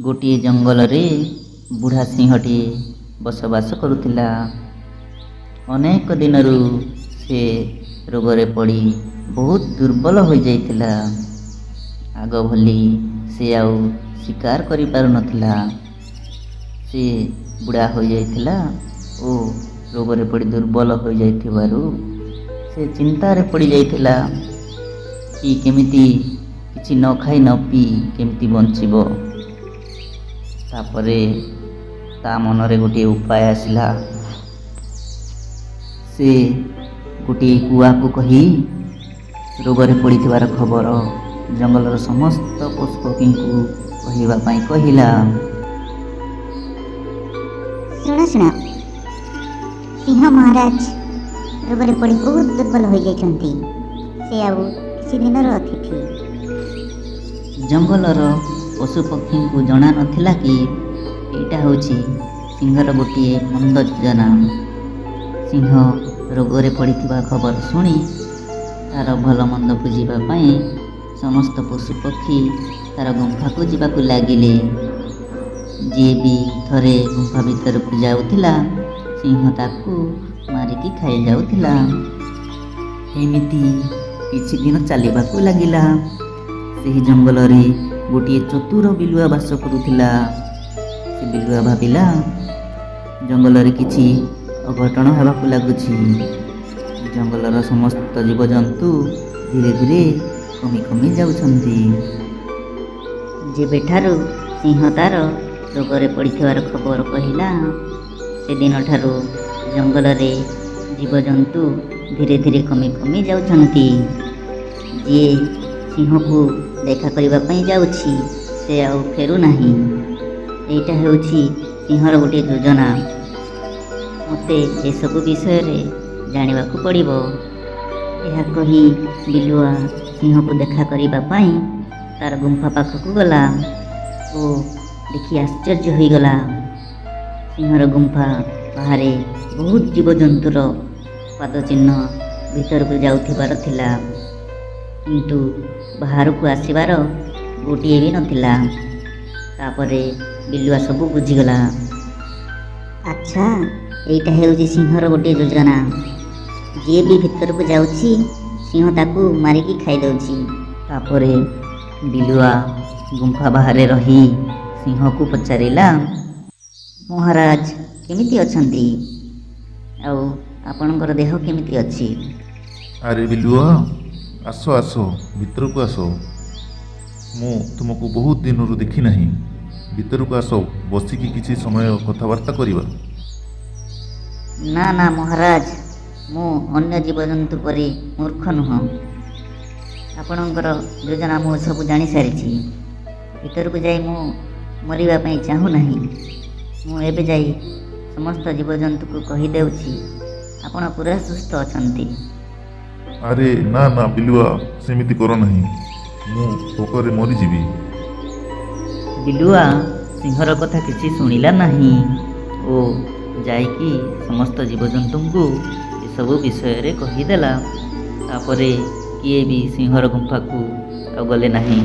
ଗୋଟିଏ ଜଙ୍ଗଲରେ ବୁଢ଼ା ସିଂହଟିଏ ବସବାସ କରୁଥିଲା। ଅନେକ ଦିନରୁ ସେ ରୋଗରେ ପଡ଼ି ବହୁତ ଦୁର୍ବଳ ହୋଇଯାଇଥିଲା। ଆଗ ଭଳି ସେ ଆଉ ଶିକାର କରିପାରୁନଥିଲା। ସେ ବୁଢ଼ା ହୋଇଯାଇଥିଲା ଓ ରୋଗରେ ପଡ଼ି ଦୁର୍ବଳ ହୋଇଯାଇଥିବାରୁ ସେ ଚିନ୍ତାରେ ପଡ଼ିଯାଇଥିଲା କି କେମିତି କିଛି ନ ଖାଇ ନ ପିଇ କେମିତି ବଞ୍ଚିବ। ତାପରେ ତା ମନରେ ଗୋଟିଏ ଉପାୟ ଆସିଲା। ସେ ଗୋଟିଏ କୁଆକୁ କହି ରୋଗରେ ପଡ଼ିଥିବାର ଖବର ଜଙ୍ଗଲର ସମସ୍ତ ପଶୁପକ୍ଷୀଙ୍କୁ କହିବା ପାଇଁ କହିଲା। ଶୁଣ ଶୁଣ, ସିଂହ ମହାରାଜ ରୋଗରେ ପଡ଼ି ବହୁତ ଦୁର୍ବଳ ହୋଇଯାଇଛନ୍ତି। ସେ ଆଉ କିଛି ଦିନର ଅତିଥି। ଜଙ୍ଗଲର ପଶୁପକ୍ଷୀଙ୍କୁ ଜଣା ନଥିଲା କି ଏଇଟା ହେଉଛି ସିଂହର ଗୋଟିଏ ମନ୍ଦ ଯୋଜନା। ସିଂହ ରୋଗରେ ପଡ଼ିଥିବା ଖବର ଶୁଣି ତାର ଭଲ ମନ୍ଦ ବୁଝିବା ପାଇଁ ସମସ୍ତ ପଶୁପକ୍ଷୀ ତାର ଗୁମ୍ଫାକୁ ଯିବାକୁ ଲାଗିଲେ। ଯିଏ ବି ଥରେ ଗୁମ୍ଫା ଭିତରକୁ ଯାଉଥିଲା ସିଂହ ତାକୁ ମାରିକି ଖାଇଯାଉଥିଲା। ଏମିତି କିଛି ଦିନ ଚାଲିବାକୁ ଲାଗିଲା। ସେହି ଜଙ୍ଗଲରେ ଗୋଟିଏ ଚତୁର ବିଲୁଆ ବାସ କରୁଥିଲା। ସେ ବିଲୁଆ ଭାବିଲା, ଜଙ୍ଗଲରେ କିଛି ଅଘଟଣ ହେବାକୁ ଲାଗୁଛି। ଜଙ୍ଗଲର ସମସ୍ତ ଜୀବଜନ୍ତୁ ଧୀରେ ଧୀରେ କମି କମି ଯାଉଛନ୍ତି। ଯେବେଠାରୁ ସିଂହ ତାର ରୋଗରେ ପଡ଼ିଥିବାର ଖବର କହିଲା, ସେଦିନଠାରୁ ଜଙ୍ଗଲରେ ଜୀବଜନ୍ତୁ ଧୀରେ ଧୀରେ କମି କମି ଯାଉଛନ୍ତି। ଯିଏ ସିଂହକୁ ଦେଖା କରିବା ପାଇଁ ଯାଉଛି ସେ ଆଉ ଫେରୁନାହିଁ। ଏଇଟା ହେଉଛି ସିଂହର ଗୋଟିଏ ଯୋଜନା। ମୋତେ ଏସବୁ ବିଷୟରେ ଜାଣିବାକୁ ପଡ଼ିବ। ଏହା କହି ବିଲୁଆ ସିଂହକୁ ଦେଖା କରିବା ପାଇଁ ତାର ଗୁମ୍ଫା ପାଖକୁ ଗଲା ଓ ଦେଖି ଆଶ୍ଚର୍ଯ୍ୟ ହୋଇଗଲା। ସିଂହର ଗୁମ୍ଫା ବାହାରେ ବହୁତ ଜୀବଜନ୍ତୁର ପାଦ ଚିହ୍ନ ଭିତରକୁ ଯାଉଥିବାର ଥିଲା, କିନ୍ତୁ ବାହାରକୁ ଆସିବାର ଗୋଟିଏ ବି ନଥିଲା। ତାପରେ ବିଲୁଆ ସବୁ ବୁଝିଗଲା। ଆଚ୍ଛା, ଏଇଟା ହେଉଛି ସିଂହର ଗୋଟିଏ ଯୋଜନା। ଯିଏ ବି ଭିତରକୁ ଯାଉଛି ସିଂହ ତାକୁ ମାରିକି ଖାଇଦେଉଛି। ତାପରେ ବିଲୁଆ ଗୁମ୍ଫା ବାହାରେ ରହି ସିଂହକୁ ପଚାରିଲା, ମହାରାଜ କେମିତି ଅଛନ୍ତି? ଆଉ ଆପଣଙ୍କର ଦେହ କେମିତି ଅଛି? ଆରେ ବିଲୁଆ, ଆସ ଆସ, ଭିତରକୁ ଆସ। ମୁଁ ତୁମକୁ ବହୁତ ଦିନରୁ ଦେଖି ନାହିଁ। ଭିତରକୁ ଆସ, ବସିକି କିଛି ସମୟ କଥାବାର୍ତ୍ତା କରିବା। ନା ନା ମହାରାଜ, ମୁଁ ଅନ୍ୟ ଜୀବଜନ୍ତୁ ପରି ମୂର୍ଖ ନୁହଁ। ଆପଣଙ୍କର ଯୋଜନା ମୁଁ ସବୁ ଜାଣିସାରିଛି। ଭିତରକୁ ଯାଇ ମୁଁ ମରିବା ପାଇଁ ଚାହୁଁନାହିଁ। ମୁଁ ଏବେ ଯାଇ ସମସ୍ତ ଜୀବଜନ୍ତୁଙ୍କୁ କହିଦେଉଛି ଆପଣ ପୁରା ସୁସ୍ଥ ଅଛନ୍ତି। ଆରେ ନା ନା ବିଲୁଆ, ସେମିତି କର ନାହିଁ। ମୁଁ ଭୋକରେ ମରିଯିବି। ବିଲୁଆ ସିଂହର କଥା କିଛି ଶୁଣିଲା ନାହିଁ ଓ ଯାଇକି ସମସ୍ତ ଜୀବଜନ୍ତୁଙ୍କୁ ଏସବୁ ବିଷୟରେ କହିଦେଲା। ତାପରେ କିଏ ବି ସିଂହର ଗୁମ୍ଫାକୁ ଆଉ ଗଲେ ନାହିଁ।